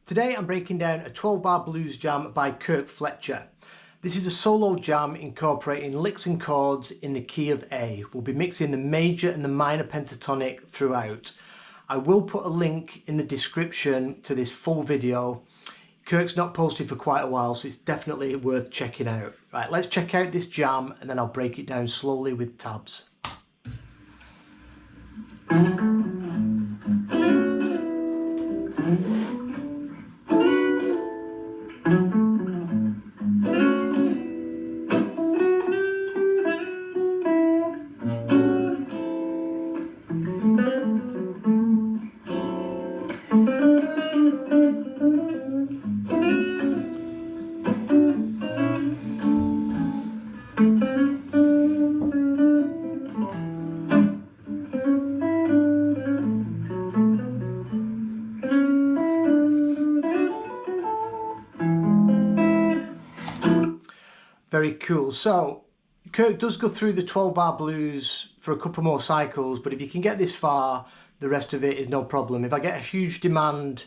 Today I'm breaking down a 12-bar blues jam by Kirk Fletcher. This is a solo jam incorporating licks and chords in the key of A. We'll be mixing the major and the minor pentatonic throughout. I will put a link in the description to this full video. Kirk's not posted for quite a while, so it's definitely worth checking out. Right, let's check out this jam and then I'll break it down slowly with tabs. Very cool. So Kirk does go through the 12-bar blues for a couple more cycles, but if you can get this far, the rest of it is no problem. If I get a huge demand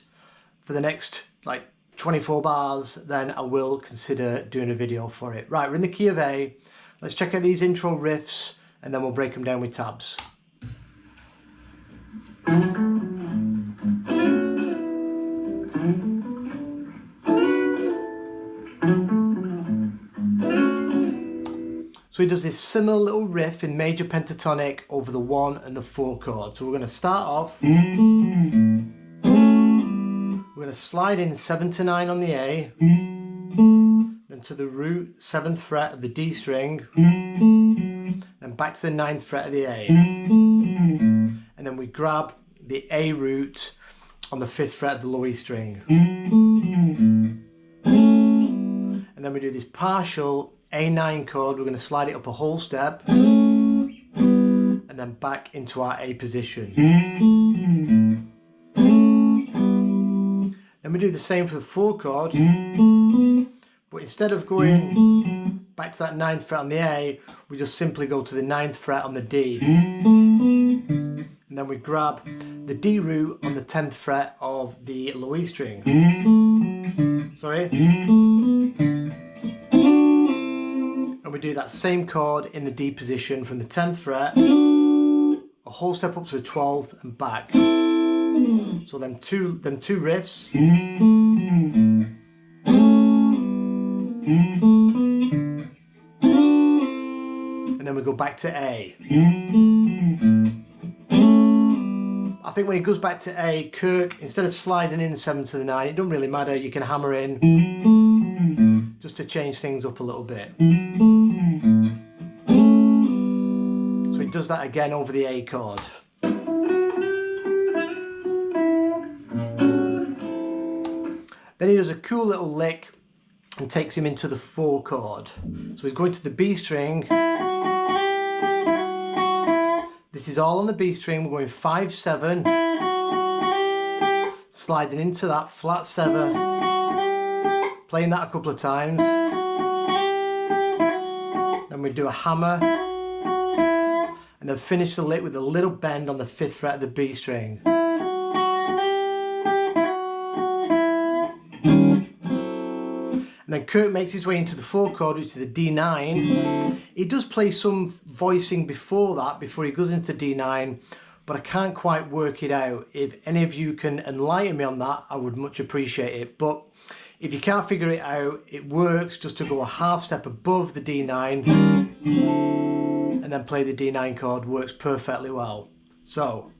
for the next like 24 bars, then I will consider doing a video for it. Right, we're in the key of A. Let's check out these intro riffs and then we'll break them down with tabs. So he does this similar little riff in major pentatonic over the 1 and the 4 chord. So we're going to start off. We're going to slide in 7 to 9 on the A, then to the root 7th fret of the D string, then back to the 9th fret of the A, and then we grab the A root on the 5th fret of the low E string, and then we do this partial A9 chord. We're going to slide it up a whole step and then back into our A position. Then we do the same for the 4 chord, but instead of going back to that 9th fret on the A, we just simply go to the 9th fret on the D, and then we grab the D root on the 10th fret of the low E string. Sorry. And we do that same chord in the D position from the 10th fret, a whole step up to the 12th and back. So them two riffs. And then we go back to A. I think when he goes back to A, Kirk, instead of sliding in 7 to the 9, it doesn't really matter, you can hammer in just to change things up a little bit. So he does that again over the A chord. Then he does a cool little lick and takes him into the 4 chord. So he's going to the B string. This is all on the B string. We're going 5-7, sliding into that flat 7, playing that a couple of times. Then we do a hammer, and then finish the lick with a little bend on the 5th fret of the B string. And then Kirk makes his way into the 4 chord, which is a D9. He does play some voicing before that, before he goes into the D9, but I can't quite work it out. If any of you can enlighten me on that, I would much appreciate it. But if you can't figure it out, it works just to go a half step above the D9 and then play the D9 chord. Works perfectly well. So.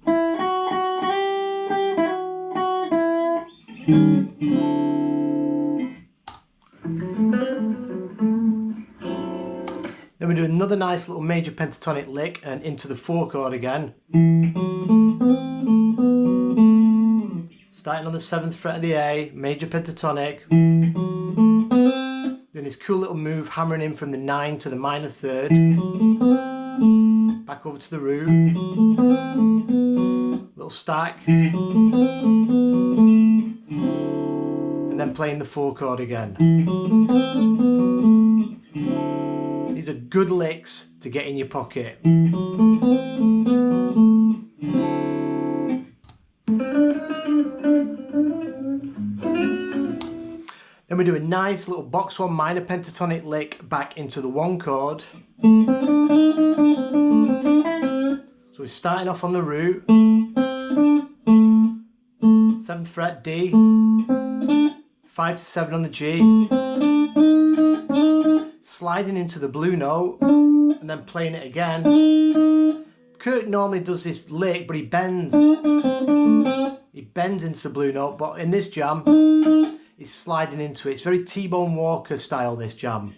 Then we do another nice little major pentatonic lick and into the 4 chord again. Starting on the 7th fret of the A, major pentatonic. Doing this cool little move, hammering in from the 9 to the minor 3rd. Back over to the root. Little stack. And then playing the 4 chord again. These are good licks to get in your pocket. we do a nice little box one minor pentatonic lick back into the 1 chord. So we're starting off on the root, 7th fret D, 5 to 7 on the G, sliding into the blue note and then playing it again. Kirk normally does this lick, but he bends into the blue note, but in this jam he's sliding into it. It's very T-Bone Walker style, this jam.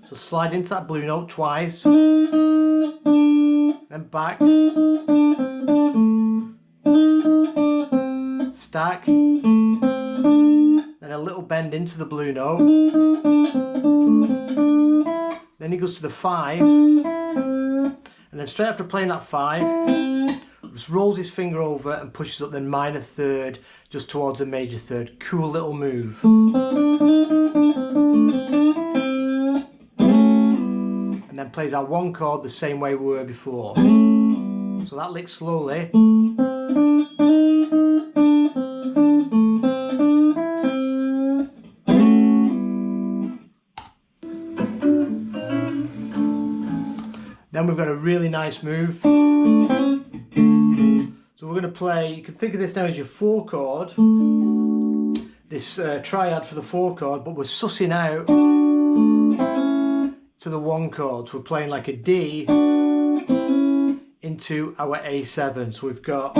So slide into that blue note twice, then back, stack, then a little bend into the blue note, then he goes to the 5, and then straight after playing that 5, just rolls his finger over and pushes up the minor 3rd just towards a major 3rd. Cool little move. And then plays our 1 chord the same way we were before. So that lick slowly. Then we've got a really nice move. So we're going to play, you can think of this now as your 4 chord, this triad for the 4 chord, but we're sussing out to the 1 chord. So we're playing like a D into our A7. So we've got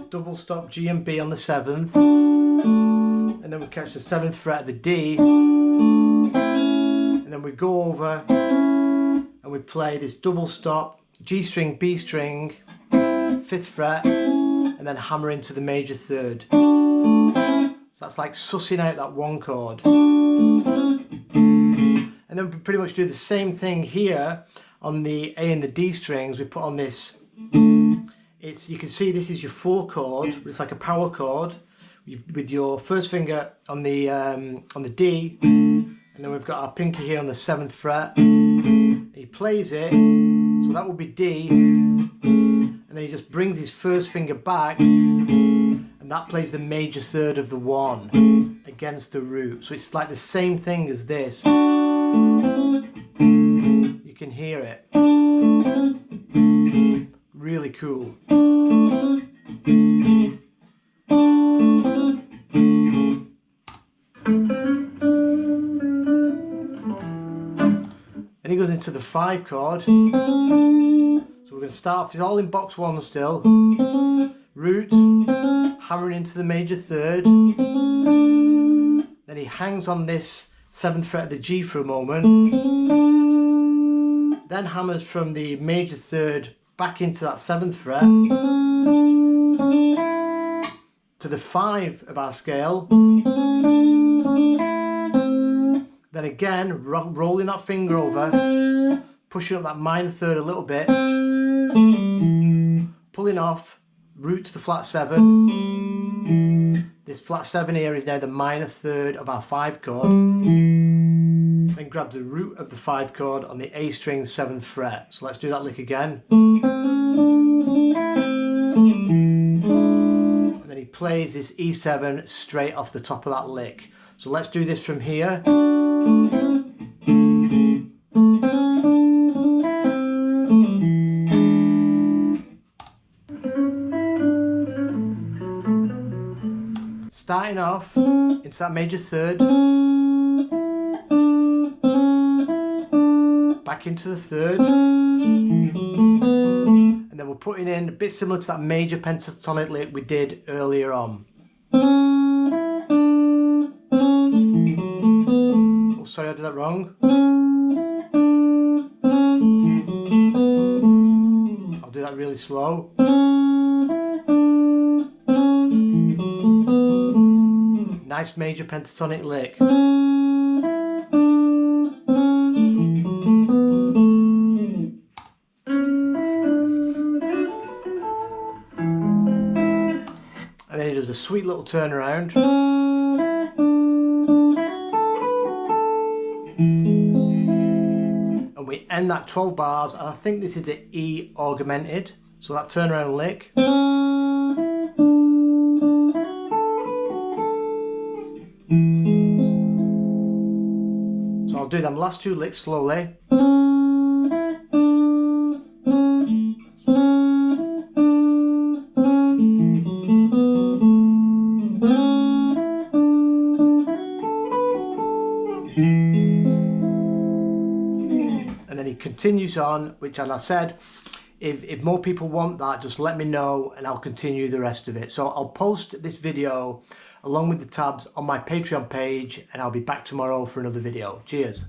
double stop G and B on the 7th, and then we catch the 7th fret of the D, and then we go over and we play this double stop G string, B string, 5th fret, and then hammer into the major 3rd. So that's like sussing out that 1 chord. And then we pretty much do the same thing here on the A and the D strings. We put on this, you can see this is your 4 chord, but it's like a power chord with your first finger on the D, and then we've got our pinky here on the 7th fret. He plays it, so that will be D, and then he just brings his first finger back, and that plays the major 3rd of the 1 against the root. So it's like the same thing as this. You can hear it. Really cool. Then he goes into the 5 chord. So we're going to start off, it's all in box 1 still. Root, hammering into the major 3rd. Then he hangs on this 7th fret of the G for a moment. Then hammers from the major 3rd back into that 7th fret to the 5 of our scale. Then again, rolling that finger over, pushing up that minor 3rd a little bit, pulling off, root to the flat 7. This flat 7 here is now the minor 3rd of our 5 chord. Then grabs the root of the 5 chord on the A string 7th fret. So let's do that lick again. And then he plays this E7 straight off the top of that lick. So let's do this from here. Starting off into that major 3rd, back into the 3rd, and then we're putting in a bit similar to that major pentatonic lick we did earlier on. Oh, sorry, I did that wrong. I'll do that really slow. Nice major pentatonic lick. And then he does a sweet little turnaround. And we end that 12 bars, and I think this is an E augmented. So that turnaround lick. do them last two licks slowly. And then he continues on, which, as I said, if more people want that, just let me know and I'll continue the rest of it. So I'll post this video along with the tabs on my Patreon page, and I'll be back tomorrow for another video. Cheers.